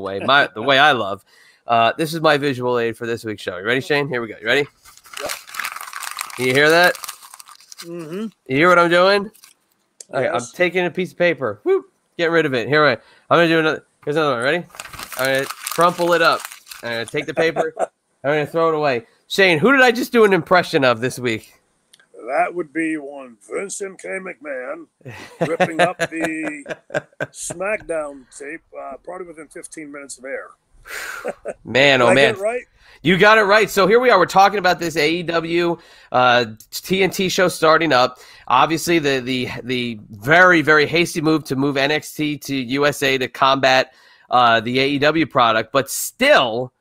way, the way I love. This is my visual aid for this week's show. You ready, Shane? Here we go. You ready? Yep. Can you hear that? Mm-hmm. You hear what I'm doing? Okay, Yes. I'm taking a piece of paper. Whoop, get rid of it. Here, I'm going to do another. Here's another one. Ready? I'm going to crumple it up. I'm going to take the paper. I'm going to throw it away. Shane, who did I just do an impression of this week? That would be one Vincent K. McMahon ripping up the Smackdown tape, probably within 15 minutes of air. Man, oh Did I man. get it right? You got it right. So here we are. We're talking about this AEW TNT show starting up. Obviously, the very, very hasty move to move NXT to USA to combat the AEW product. But still,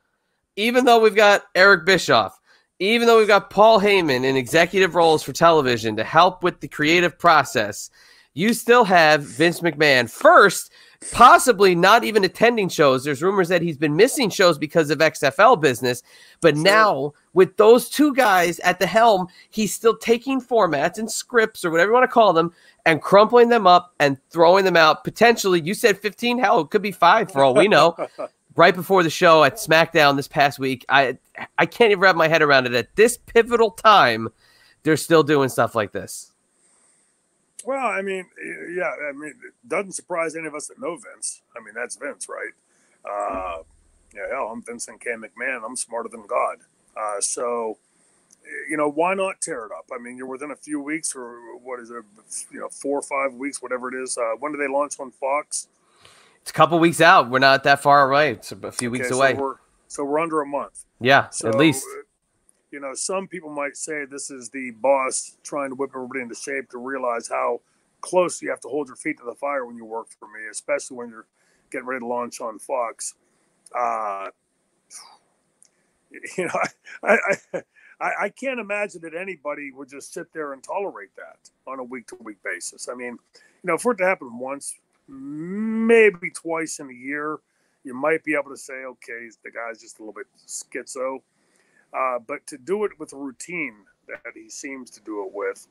even though we've got Eric Bischoff, even though we've got Paul Heyman in executive roles for television to help with the creative process, you still have Vince McMahon first, possibly not even attending shows. There's rumors that he's been missing shows because of XFL business. But now, with those two guys at the helm, he's still taking formats and scripts or whatever you want to call them and crumpling them up and throwing them out. Potentially, you said 15. Hell, it could be 5 for all we know. Right before the show at Smackdown this past week, I can't even wrap my head around it. At this pivotal time, they're still doing stuff like this. Well, I mean, yeah, it doesn't surprise any of us that know Vince. I mean, that's Vince, right? Yeah, hell, I'm Vincent K. McMahon. I'm smarter than God. So, why not tear it up? I mean, you're within a few weeks, or what is it, 4 or 5 weeks, whatever it is. When do they launch on Fox? It's a couple weeks out. We're not that far away. It's a few weeks away. So we're under a month. Yeah, so, at least. Some people might say this is the boss trying to whip everybody into shape to realize how close you have to hold your feet to the fire when you work for me, especially when you're getting ready to launch on Fox. I can't imagine that anybody would just sit there and tolerate that on a week-to-week basis. I mean, for it to happen once, maybe twice in a year, you might be able to say, okay, the guy's just a little bit schizo. But to do it with a routine that he seems to do it with,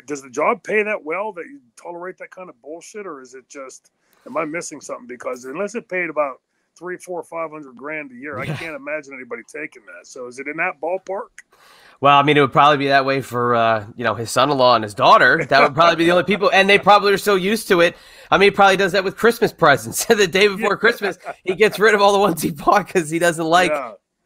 does the job pay that well that you tolerate that kind of bullshit, or is it just, am I missing something? Because unless it paid about $300,000, $400,000, $500,000 a year, I can't imagine anybody taking that. So is it in that ballpark? Well, I mean, it would probably be that way for, his son-in-law and his daughter. That would probably be the only people, and they probably are so used to it. I mean, he probably does that with Christmas presents. The day before Christmas, he gets rid of all the ones he bought because he doesn't like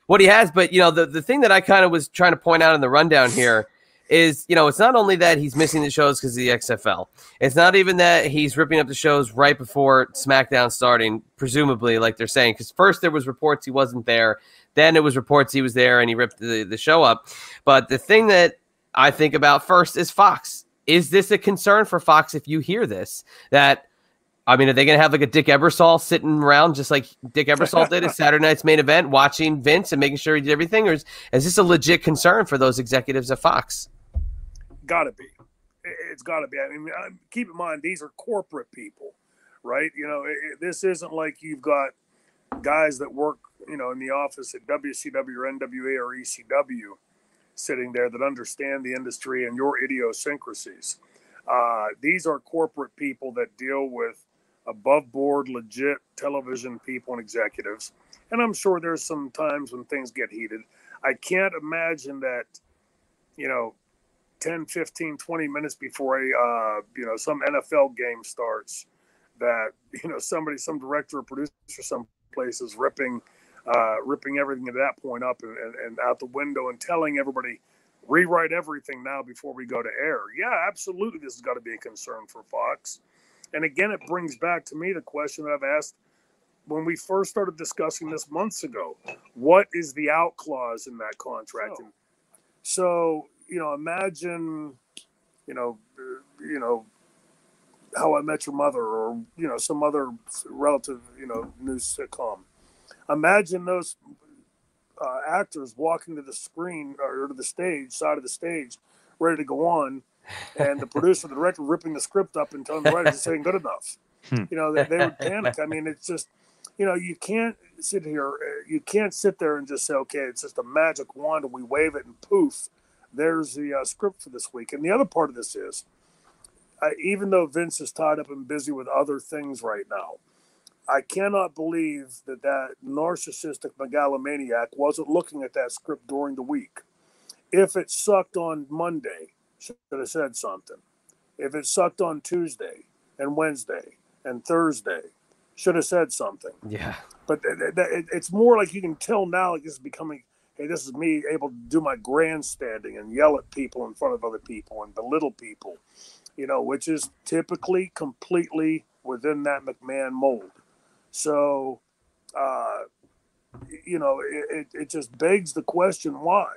what he has. But, the thing that I kind of was trying to point out in the rundown here is, it's not only that he's missing the shows because of the XFL. It's not even that he's ripping up the shows right before SmackDown starting, presumably, like they're saying. Because first there was reports he wasn't there. Then it was reports he was there and he ripped the show up. But the thing that I think about first is Fox. Is this a concern for Fox if you hear this? That, I mean, are they going to have like a Dick Ebersol sitting around just like Dick Ebersol did at Saturday Night's Main Event, watching Vince and making sure he did everything? Or is this a legit concern for those executives at Fox? Gotta be. It's gotta be. I mean, keep in mind, these are corporate people, right? This isn't like you've got guys that work, in the office at WCW or NWA or ECW sitting there that understand the industry and your idiosyncrasies. These are corporate people that deal with above board, legit television people and executives. And I'm sure there's some times when things get heated. I can't imagine that, 10, 15, 20 minutes before some NFL game starts that, some director or producer someplace is ripping everything at that point up and out the window and telling everybody, rewrite everything now before we go to air. Yeah, absolutely. This has got to be a concern for Fox. And again, it brings back to me the question that I've asked when we first started discussing this months ago. What is the out clause in that contract? And so, imagine, How I Met Your Mother or, some other relative, news sitcom. Imagine those actors walking to the screen or to the side of the stage, ready to go on, and the producer, the director ripping the script up and telling the writers this ain't good enough. They would panic. I mean, it's just, you can't sit there and just say, okay, it's just a magic wand and we wave it and poof, there's the script for this week. And the other part of this is, even though Vince is tied up and busy with other things right now, I cannot believe that narcissistic megalomaniac wasn't looking at that script during the week. If it sucked on Monday, should have said something. If it sucked on Tuesday and Wednesday and Thursday, should have said something. Yeah. But it's more like you can tell now, like, this is becoming, hey, this is me able to do my grandstanding and yell at people in front of other people and belittle people, which is typically completely within that McMahon mold. So, it just begs the question why.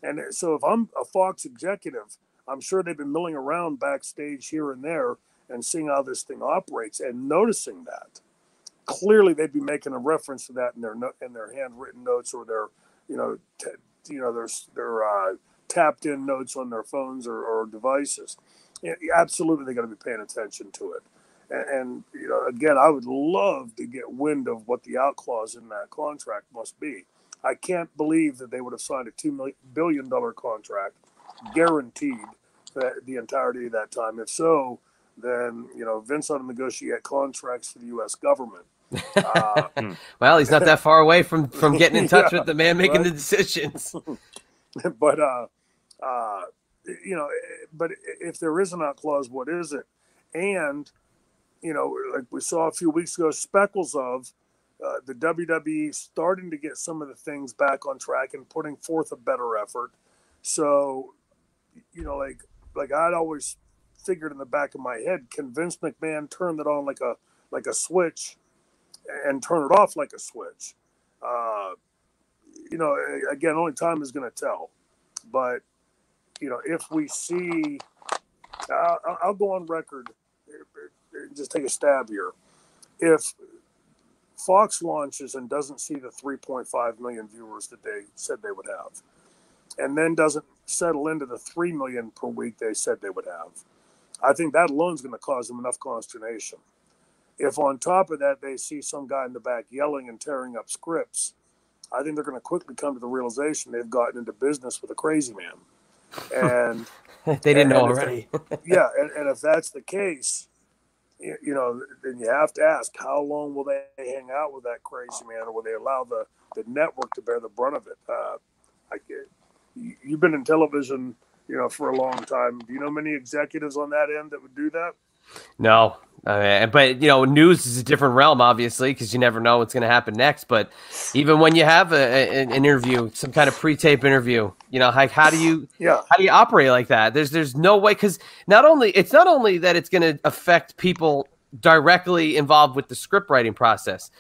And so if I'm a Fox executive, I'm sure they've been milling around backstage here and there and seeing how this thing operates and noticing that. Clearly, they'd be making a reference to that in their handwritten notes or their, their tapped in notes on their phones or devices. Yeah, absolutely, they got to be paying attention to it. And again, I would love to get wind of what the out clause in that contract must be. I can't believe that they would have signed a $2 billion contract, guaranteed for the entirety of that time. If so, then Vince ought to negotiate contracts for the U.S. government. Well, he's not that far away from getting in touch with the man making the decisions. But but if there is an out clause, what is it? And like we saw a few weeks ago, speckles of the WWE starting to get some of the things back on track and putting forth a better effort. So, like I'd always figured in the back of my head, can Vince McMahon turn it on like a switch and turn it off like a switch? Again, only time is going to tell. But, if we see, I'll go on record, just take a stab here. If Fox launches and doesn't see the 3.5 million viewers that they said they would have, and then doesn't settle into the 3 million per week they said they would have, I think that alone is going to cause them enough consternation. If on top of that they see some guy in the back yelling and tearing up scripts, I think they're going to quickly come to the realization they've gotten into business with a crazy man. And they didn't know already. Yeah, and if that's the case, then you have to ask, how long will they hang out with that crazy man, or will they allow the network to bear the brunt of it? You've been in television, for a long time. Do you know many executives on that end that would do that? No, but news is a different realm, obviously, because you never know what's going to happen next. But even when you have an interview, some kind of pre-tape interview, how do you operate like that? There's no way, because it's not only that it's going to affect people directly involved with the script writing process.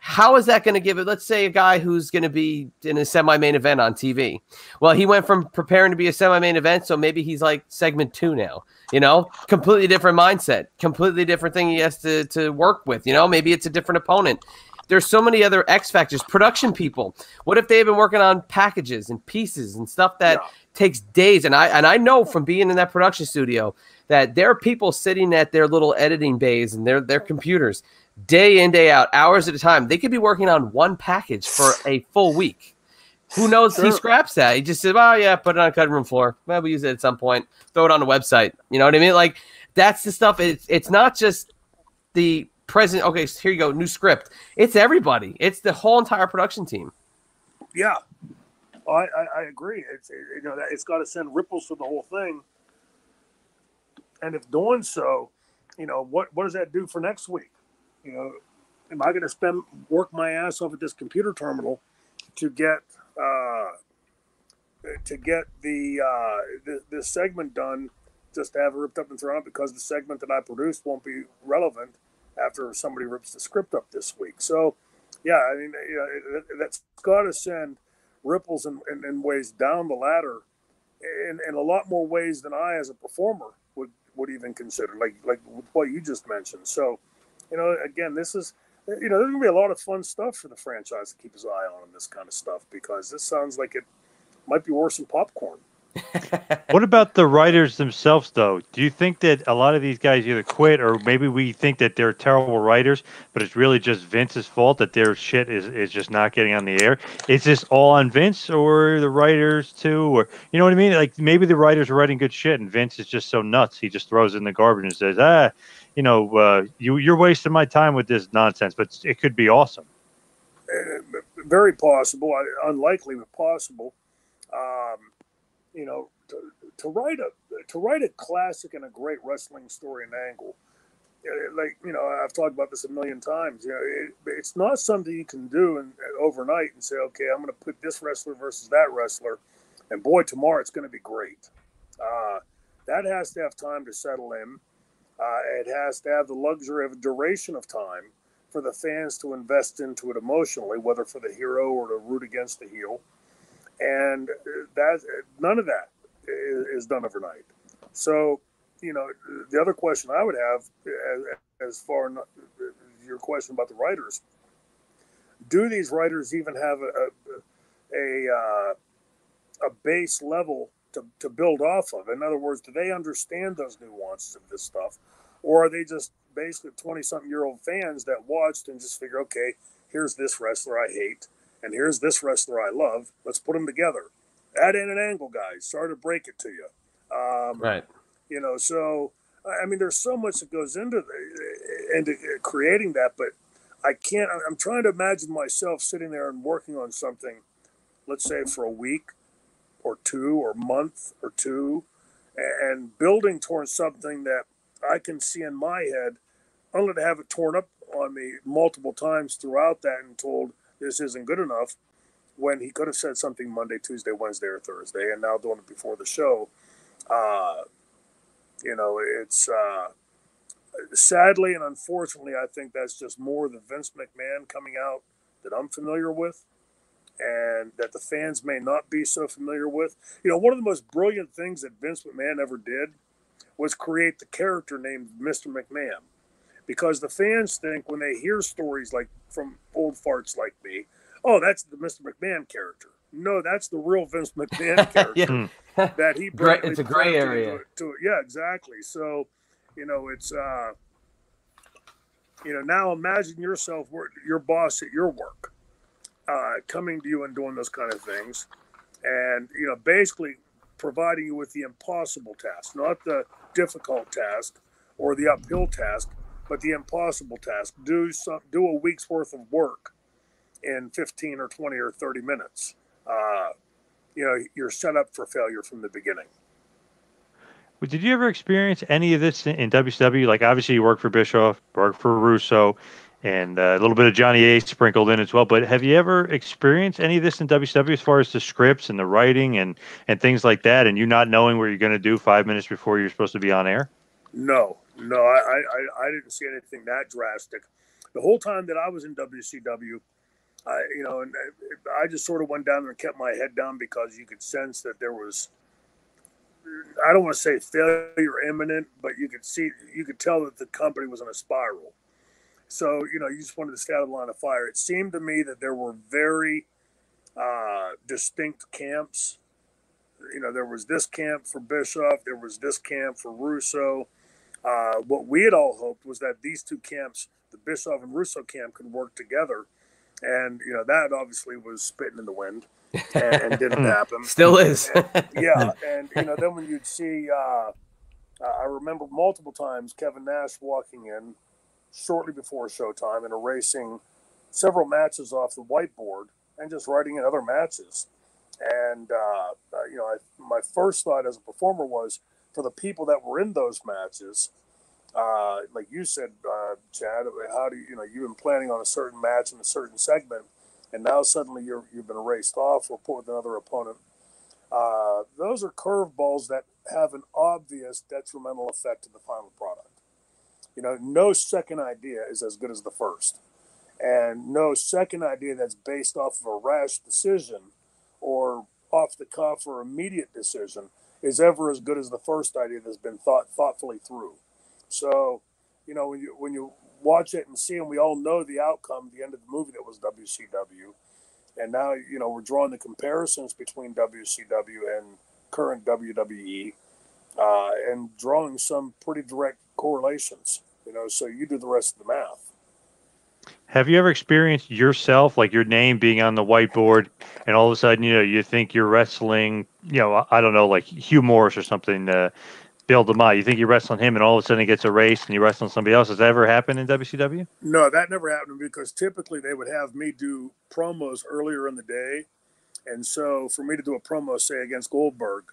How is that going to give it? Let's say a guy who's going to be in a semi-main event on TV. Well, he went from preparing to be a semi-main event, so maybe he's like segment 2 now. Completely different mindset, completely different thing he has to work with. Maybe it's a different opponent. There's so many other X factors. Production people. What if they've been working on packages and pieces and stuff that takes days? And I know from being in that production studio that there are people sitting at their little editing bays and their computers day in, day out, hours at a time. They could be working on one package for a full week. Who knows? Sure. He scraps that. He just said, "Oh yeah, put it on a cutting room floor. Well, we use it at some point. Throw it on the website." You know what I mean? Like, that's the stuff. It's not just the president. Okay, so here you go, new script. It's everybody. It's the whole entire production team. Yeah, I agree. It's got to send ripples through the whole thing. And if doing so, what does that do for next week? Am I going to work my ass off at this computer terminal to get this segment done, just to have it ripped up and thrown out, because the segment that I produced won't be relevant after somebody rips the script up this week? So, yeah, I mean, that's got to send ripples in ways down the ladder, in a lot more ways than I, as a performer, would even consider, like what you just mentioned. So, again, this is, there's going to be a lot of fun stuff for the franchise to keep his eye on this kind of stuff, because this sounds like it might be worse than popcorn. What about the writers themselves, though? Do you think that a lot of these guys either quit, or maybe we think that they're terrible writers, but it's really just Vince's fault that their shit is just not getting on the air? Is this all on Vince or the writers too? Or you know what I mean? Like maybe the writers are writing good shit, and Vince is just so nuts he just throws it in the garbage and says, you're wasting my time with this nonsense. But it could be awesome. Very possible, unlikely, but possible. You know, to write a classic and a great wrestling story and angle, like I've talked about this a million times. It's not something you can do overnight and say, okay, I'm going to put this wrestler versus that wrestler, and boy, tomorrow it's going to be great. That has to have time to settle in. It has to have the luxury of a duration of time for the fans to invest into it emotionally, whether for the hero or to root against the heel. And none of that is done overnight. So, the other question I would have, as far as your question about the writers, do these writers even have a base level to build off of? In other words, do they understand those nuances of this stuff? Or are they just basically 20-something-year-old fans that watched and just figure, okay, here's this wrestler I hate, and here's this wrestler I love. Let's put them together. Add in an angle, guys. Sorry to break it to you. Right. So, I mean, there's so much that goes into creating that, but I can't. I'm trying to imagine myself sitting there and working on something, let's say for a week or two or month or two, and building towards something that I can see in my head, only to have it torn up on me multiple times throughout that and told this isn't good enough, when he could have said something Monday, Tuesday, Wednesday, or Thursday, and now doing it before the show. It's sadly and unfortunately, I think that's just more the Vince McMahon coming out that I'm familiar with, and that the fans may not be so familiar with. One of the most brilliant things that Vince McMahon ever did was create the character named Mr. McMahon, because the fans think when they hear stories like from old farts like me, oh, that's the Mr. McMahon character. No, that's the real Vince McMahon character that he brought. It's a gray area. Yeah, exactly. So, it's now imagine yourself, your boss at your work, coming to you and doing those kind of things, and basically providing you with the impossible task, not the difficult task or the uphill task, but the impossible task. Do a week's worth of work in 15 or 20 or 30 minutes. You're set up for failure from the beginning. Well, did you ever experience any of this in WCW? Like, obviously, you worked for Bischoff, worked for Russo, and a little bit of Johnny A sprinkled in as well. But have you ever experienced any of this in WCW as far as the scripts and the writing and things like that, and you not knowing what you're going to do 5 minutes before you're supposed to be on air? No, I didn't see anything that drastic. The whole time that I was in WCW, and I just sort of went down there and kept my head down, because you could sense that there was, I don't want to say failure imminent, but you could tell that the company was in a spiral. So, you just wanted to stay out of the line of fire. It seemed to me that there were very distinct camps. There was this camp for Bischoff, there was this camp for Russo. What we had all hoped was that these two camps, the Bischoff and Russo camp, could work together. And, that obviously was spitting in the wind and didn't happen. Still is. Yeah. And, then when you'd see, I remember multiple times Kevin Nash walking in shortly before showtime and erasing several matches off the whiteboard and just writing in other matches. And, my first thought as a performer was, for the people that were in those matches, like you said, Chad, how do you've been planning on a certain match in a certain segment, and now suddenly you've been erased off or put with another opponent. Those are curveballs that have an obvious detrimental effect to the final product. No second idea is as good as the first, and no second idea that's based off of a rash decision or off the cuff or immediate decision is ever as good as the first idea that's been thought thoughtfully through. So, when you watch it and see, and we all know the outcome, the end of the movie that was WCW, and now we're drawing the comparisons between WCW and current WWE, and drawing some pretty direct correlations. So you do the rest of the math. Have you ever experienced yourself, like your name being on the whiteboard, and all of a sudden, you think you're wrestling, I don't know, like Hugh Morris or something, Bill DeMott. You think you're wrestling him, and all of a sudden it gets erased, and you're wrestling somebody else. Has that ever happened in WCW? No, that never happened because typically they would have me do promos earlier in the day. And so for me to do a promo, say, against Goldberg,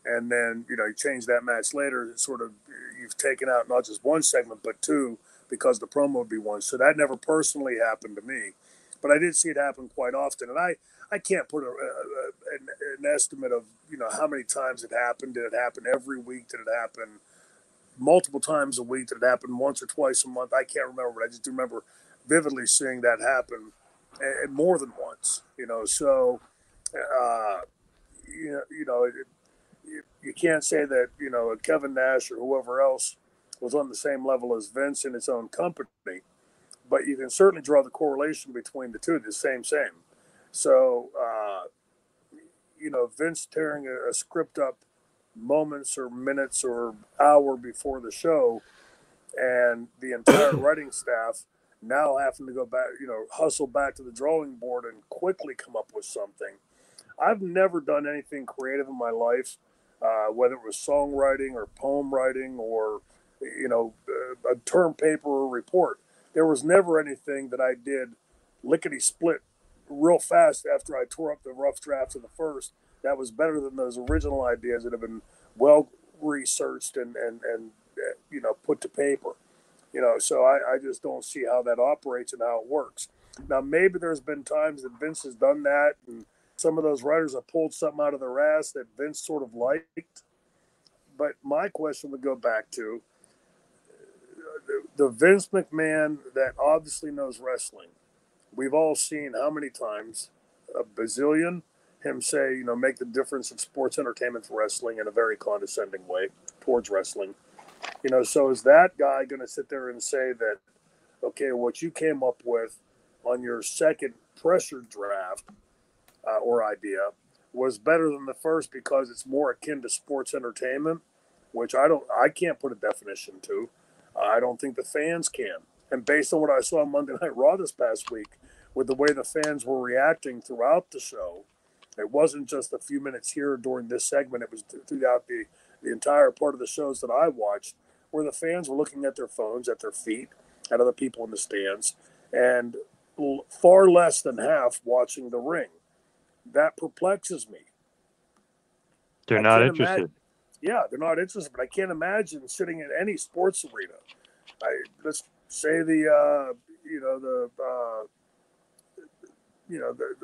and then, you change that match later, it's sort of, you've taken out not just one segment, but two, because the promo would be one. So that never personally happened to me. But I did see it happen quite often. And I can't put an estimate of, how many times it happened. Did it happen every week? Did it happen multiple times a week? Did it happen once or twice a month? I can't remember, but I just remember vividly seeing that happen, and more than once, so, you can't say that, Kevin Nash or whoever else was on the same level as Vince in its own company, but you can certainly draw the correlation between the two, the same. So, Vince tearing a script up moments or minutes or hour before the show, and the entire writing staff now having to go back, hustle back to the drawing board and quickly come up with something. I've never done anything creative in my life, whether it was songwriting or poem writing or, a term paper or report. There was never anything that I did lickety-split real fast after I tore up the rough drafts of the first that was better than those original ideas that have been well researched and put to paper. So I just don't see how that operates and how it works. Now, maybe there's been times that Vince has done that, and some of those writers have pulled something out of their ass that Vince sort of liked. But my question would go back to the Vince McMahon that obviously knows wrestling. We've all seen how many times, a bazillion, him say, make the difference in sports entertainment for wrestling in a very condescending way towards wrestling. So is that guy going to sit there and say that, okay, what you came up with on your second pressure draft or idea was better than the first because it's more akin to sports entertainment, which I can't put a definition to. I don't think the fans can. And based on what I saw on Monday Night Raw this past week, with the way the fans were reacting throughout the show, it wasn't just a few minutes here during this segment. It was throughout the entire part of the shows that I watched, where the fans were looking at their phones, at their feet, at other people in the stands, and far less than half watching the ring. That perplexes me. They're not interested. Yeah, they're not interested, but I can't imagine sitting in any sports arena. Let's say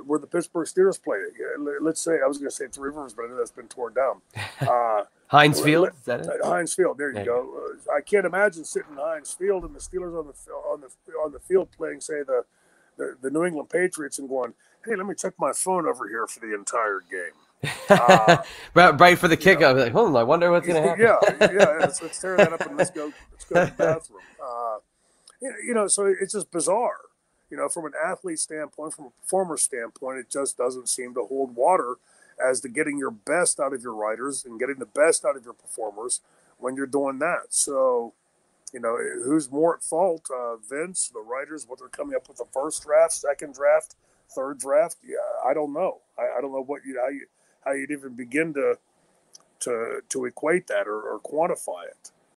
where the Pittsburgh Steelers play. Let's say, I was going to say Three Rivers, but I know that's been torn down. Heinz Field, is that it? Heinz Field. There you go. I can't imagine sitting in Heinz Field and the Steelers on the field playing, say, the New England Patriots, and going, hey, let me check my phone over here for the entire game. Right for the kickoff. Like, I wonder what's going to happen. Yeah. Let's tear that up and let's go to the bathroom. So it's just bizarre. From an athlete standpoint, from a performer standpoint, it just doesn't seem to hold water as to getting your best out of your writers and getting the best out of your performers when you're doing that. So, who's more at fault? Vince, the writers, what they're coming up with the first draft, second draft, third draft? Yeah, I don't know. I don't know how you'd even begin to equate that or quantify it.